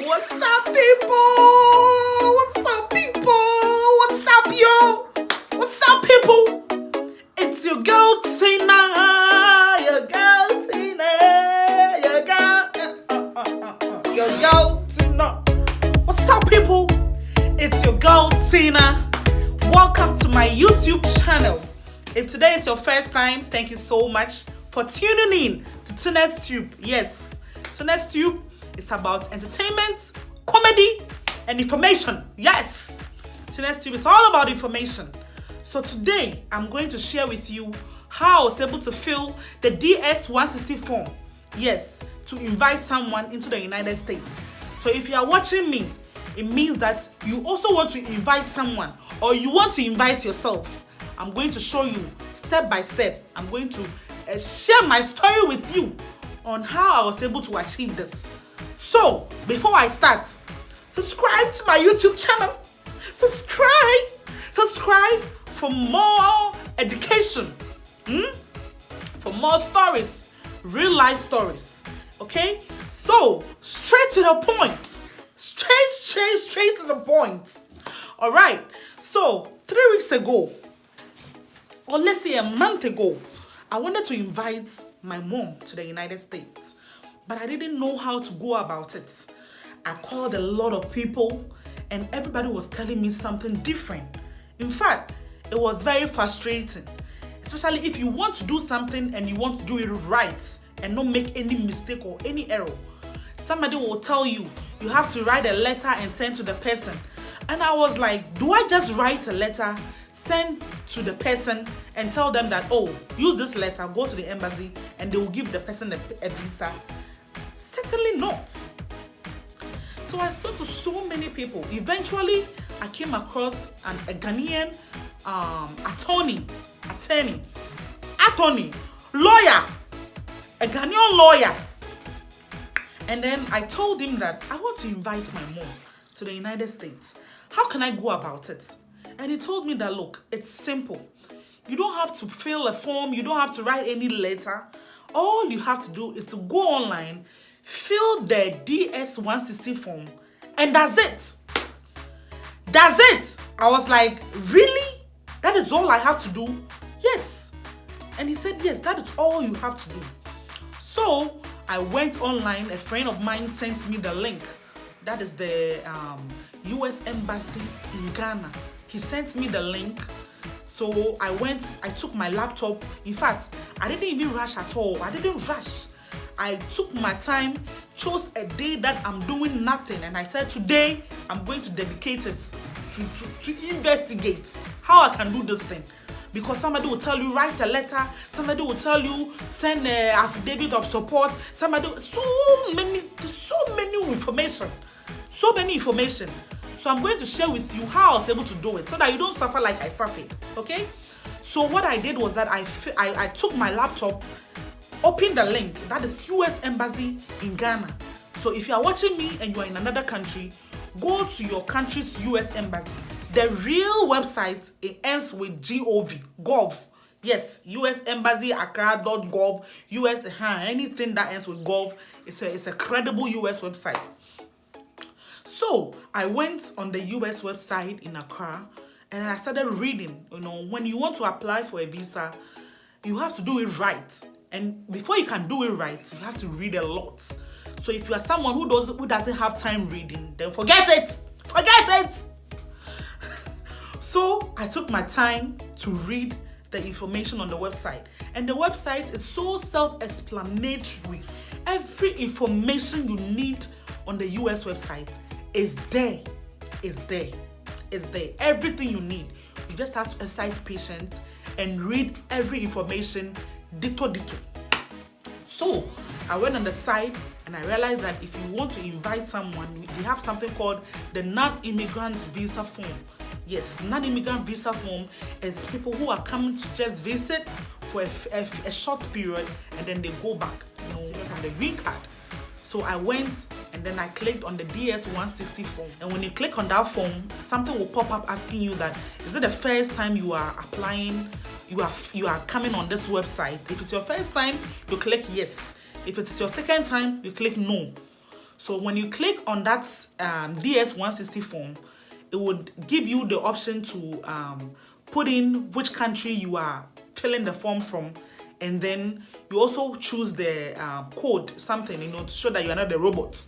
What's up, people? What's up, people? What's up, yo? What's up, people? It's your girl Tina. Your girl Tina. Your girl Tina. What's up, people? It's your girl Tina. Welcome to my YouTube channel. If today is your first time, thank you so much for tuning in to Tina's Tube. Yes, Tina's Tube is about entertainment, comedy, and information. Yes, Tina's Tube is all about information. So today, I'm going to share with you how I was able to fill the DS-160 form. Yes, to invite someone into the United States. So if you are watching me, it means that you also want to invite someone or you want to invite yourself. I'm going to show you step by step. I'm going to share my story with you on how I was able to achieve this. So, before I start, subscribe to my YouTube channel. Subscribe for more education, for more stories, real life stories. Okay? So, straight to the point. Straight to the point. All right. So, 3 weeks ago, or let's say a month ago, I wanted to invite my mom to the United States, but I didn't know how to go about it. I called a lot of people and everybody was telling me something different. In fact, it was very frustrating, especially if you want to do something and you want to do it right and not make any mistake or any error. Somebody will tell you, you have to write a letter and send to the person. And I was like, do I just write a letter, send to the person and tell them that, oh, use this letter, go to the embassy, and they will give the person a visa? Certainly not. So I spoke to so many people. Eventually, I came across a Ghanaian attorney, lawyer, a Ghanaian lawyer. And then I told him that I want to invite my mom to the United States. How can I go about it? And he told me that, look, it's simple. You don't have to fill a form. You don't have to write any letter. All you have to do is to go online, fill the DS-160 form, and that's it. That's it. I was like, really? That is all I have to do? Yes. And he said, yes, that is all you have to do. So I went online. A friend of mine sent me the link. That is the US Embassy in Ghana. He sent me the link. So I took my laptop. In fact, I didn't even rush at all. I didn't rush. I took my time, chose a day that I'm doing nothing. And I said, today, I'm going to dedicate it to investigate how I can do this thing. Because somebody will tell you, write a letter. Somebody will tell you, send an affidavit of support. So many information. So many information. So I'm going to share with you how I was able to do it so that you don't suffer like I suffered. Okay? So what I did was that I took my laptop, opened the link. That is US Embassy in Ghana. So if you are watching me and you are in another country, go to your country's US Embassy. The real website, it ends with gov. Yes, US Embassy, Accra.gov, US, anything that ends with gov, it's a credible US website. So I went on the US website in Accra and I started reading. You know, when you want to apply for a visa, you have to do it right. And before you can do it right, you have to read a lot. So if you are someone who doesn't have time reading, then forget it. Forget it. So I took my time to read the information on the website. And the website is so self-explanatory. Every information you need on the US website is there. It's there. It's there. Everything you need. You just have to exercise patience and read every information dito. So I went on the site and I realized that if you want to invite someone, they have something called the non-immigrant visa form. Yes, non-immigrant visa form is people who are coming to just visit for a short period and then they go back, on the green card. So I went and then I clicked on the DS-160 form. And when you click on that form, something will pop up asking you that, is it the first time you are applying, you are coming on this website? If it's your first time, you click yes. If it's your second time, you click no. So when you click on that DS-160 form, it would give you the option to put in which country you are filling the form from, and then you also choose the code, something, to show that you are not a robot.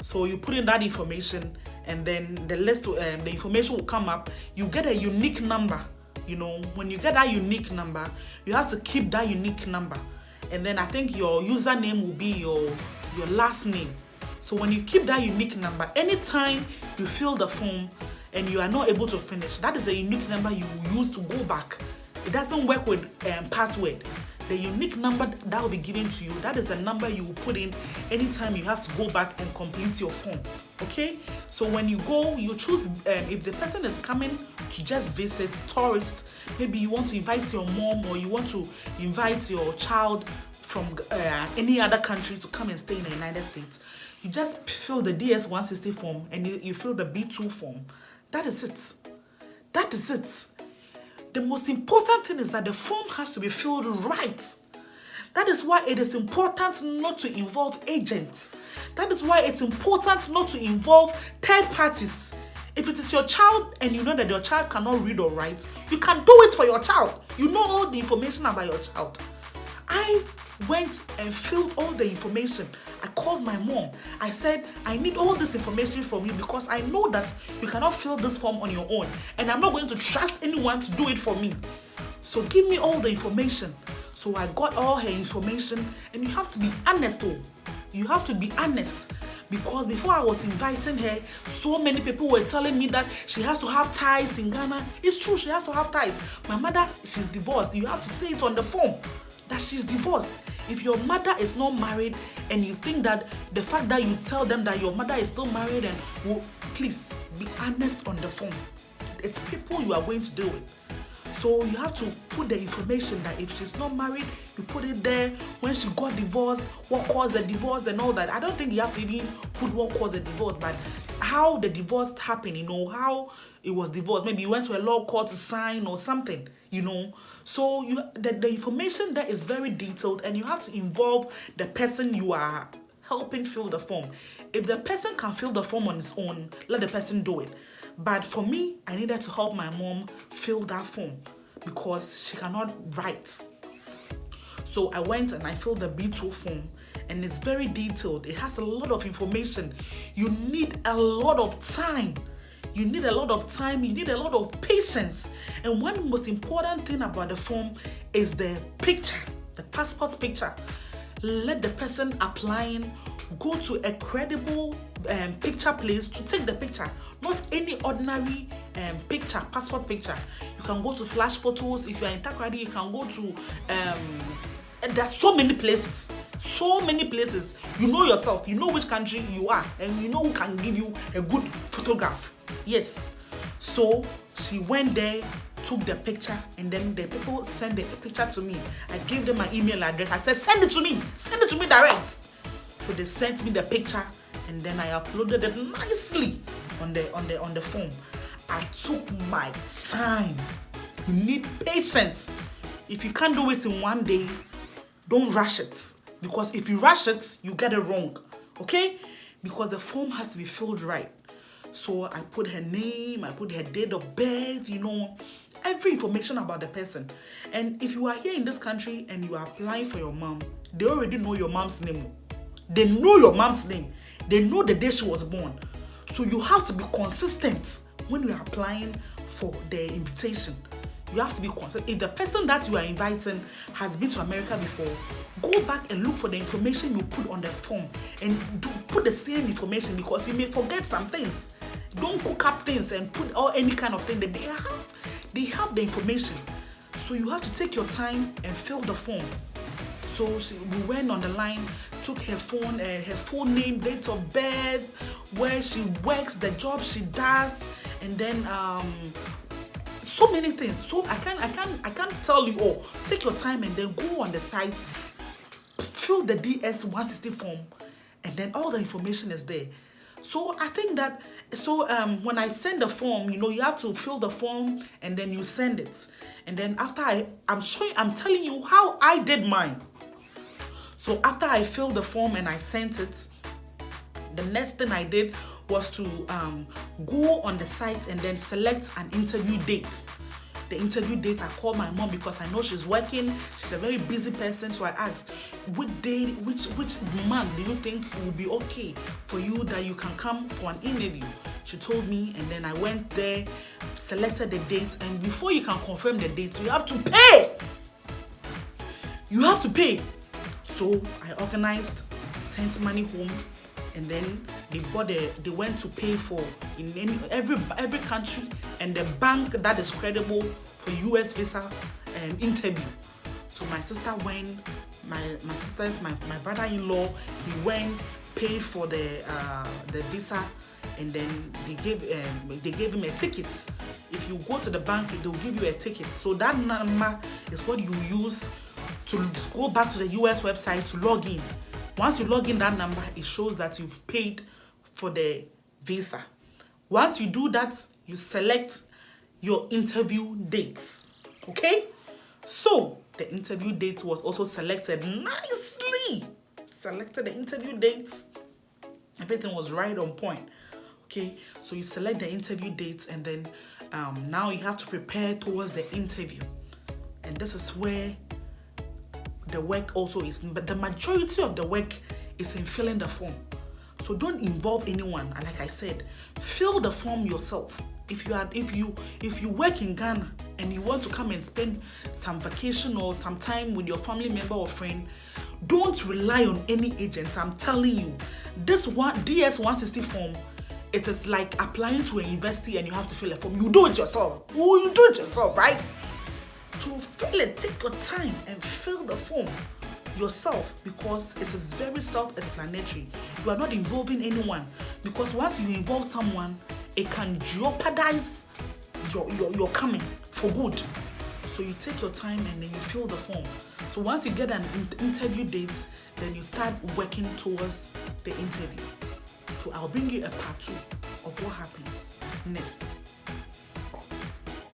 So you put in that information, and then the information will come up. You get a unique number. When you get that unique number, you have to keep that unique number, and then I think your username will be your last name. So when you keep that unique number, anytime you fill the form and you are not able to finish, that is a unique number you will use to go back. It doesn't work with password. The unique number that will be given to you, that is the number you will put in anytime you have to go back and complete your form. Okay? So when you go, you choose, if the person is coming to just visit, tourist, maybe you want to invite your mom, or you want to invite your child from any other country to come and stay in the United States, you just fill the DS-160 form and you fill the B2 form. That is it. That is it. The most important thing is that the form has to be filled right. That is why it is important not to involve agents. That is why it's important not to involve third parties. If it is your child and you know that your child cannot read or write, you can do it for your child. You know all the information about your child. I went and filled all the information. I called my mom. I said, I need all this information from you because I know that you cannot fill this form on your own, and I'm not going to trust anyone to do it for me. So give me all the information. So I got all her information, and you have to be honest. You have to be honest, because before I was inviting her, so many people were telling me that she has to have ties in Ghana. It's true, she has to have ties. My mother, she's divorced. You have to say it on the form that she's divorced. If your mother is not married and you think that the fact that you tell them that your mother is still married, and please be honest on the form. It's people you are going to deal with. So you have to put the information that if she's not married, you put it there. When she got divorced, what caused the divorce and all that. I don't think you have to even put what caused the divorce, but how the divorce happened, how it was divorced. Maybe you went to a law court to sign or something, So the information there is very detailed, and you have to involve the person you are helping fill the form. If the person can fill the form on his own, let the person do it. But for me, I needed to help my mom fill that form because she cannot write. So I went and I filled the B2 form, and it's very detailed. It has a lot of information. You need a lot of time. You need a lot of time. You need a lot of patience. And one most important thing about the form is the picture, the passport picture. Let the person applying go to a credible picture place to take the picture, not any ordinary picture, passport picture. You can go to Flash Photos. If you're in Takoradi, you can go to there's so many places. You know yourself, you know which country you are, and you know who can give you a good photograph. Yes. So she went there, took the picture, and then the people sent the picture to me. I gave them my email address. I said, send it to me direct. So they sent me the picture, and then I uploaded it nicely on the phone. I took my time. You need patience. If you can't do it in one day, don't rush it. Because if you rush it, you get it wrong. Okay? Because the form has to be filled right. So I put her name, I put her date of birth, every information about the person. And if you are here in this country and you are applying for your mom, they already know your mom's name. They know your mom's name. They know the day she was born. So you have to be consistent when you are applying for the invitation. You have to be consistent. If the person that you are inviting has been to America before, go back and look for the information you put on the form and put the same information, because you may forget some things. Don't cook up things and put any kind of thing that they have the information. So you have to take your time and fill the form. So we went on the line, took her phone, her full name, date of birth, where she works, the job she does, and then so many things. So I can't tell you all. Take your time and then go on the site, fill the DS-160 form, and then all the information is there. So I think that, when I send the form, you have to fill the form and then you send it. And then after I'm telling you how I did mine. So after I filled the form and I sent it, The next thing I did was to go on the site and then select an interview date. The interview date, I called my mom because I know she's working. She's a very busy person, so I asked, which month do you think will be okay for you that you can come for an interview? She told me, and then I went there, selected the date, and before you can confirm the date, you have to pay. You have to pay. So I organized, sent money home, and then they went to pay for in every country and the bank that is credible for US visa interview. So my sister went, my brother-in-law, he went, paid for the visa, and then they gave him a ticket. If you go to the bank, they'll give you a ticket. So that number is what you use to go back to the US website to log in. Once you log in that number, it shows that you've paid for the visa. Once you do that, you select your interview dates. Okay? So the interview date was also selected nicely. Selected the interview dates. Everything was right on point. Okay? So you select the interview dates, and then now you have to prepare towards the interview. And this is where the work also is, but the majority of the work is in filling the form. So don't involve anyone. And like I said, fill the form yourself. If you work in Ghana and you want to come and spend some vacation or some time with your family member or friend, don't rely on any agent. I'm telling you, this DS-160 form, it is like applying to a university and you have to fill a form. You do it yourself. You do it yourself, right? So fill it, take your time and fill the form yourself, because it is very self-explanatory. You are not involving anyone, because once you involve someone, it can jeopardize your coming for good. So you take your time and then you fill the form. So once you get an interview date, then you start working towards the interview. So I'll bring you a part 2 of what happens next.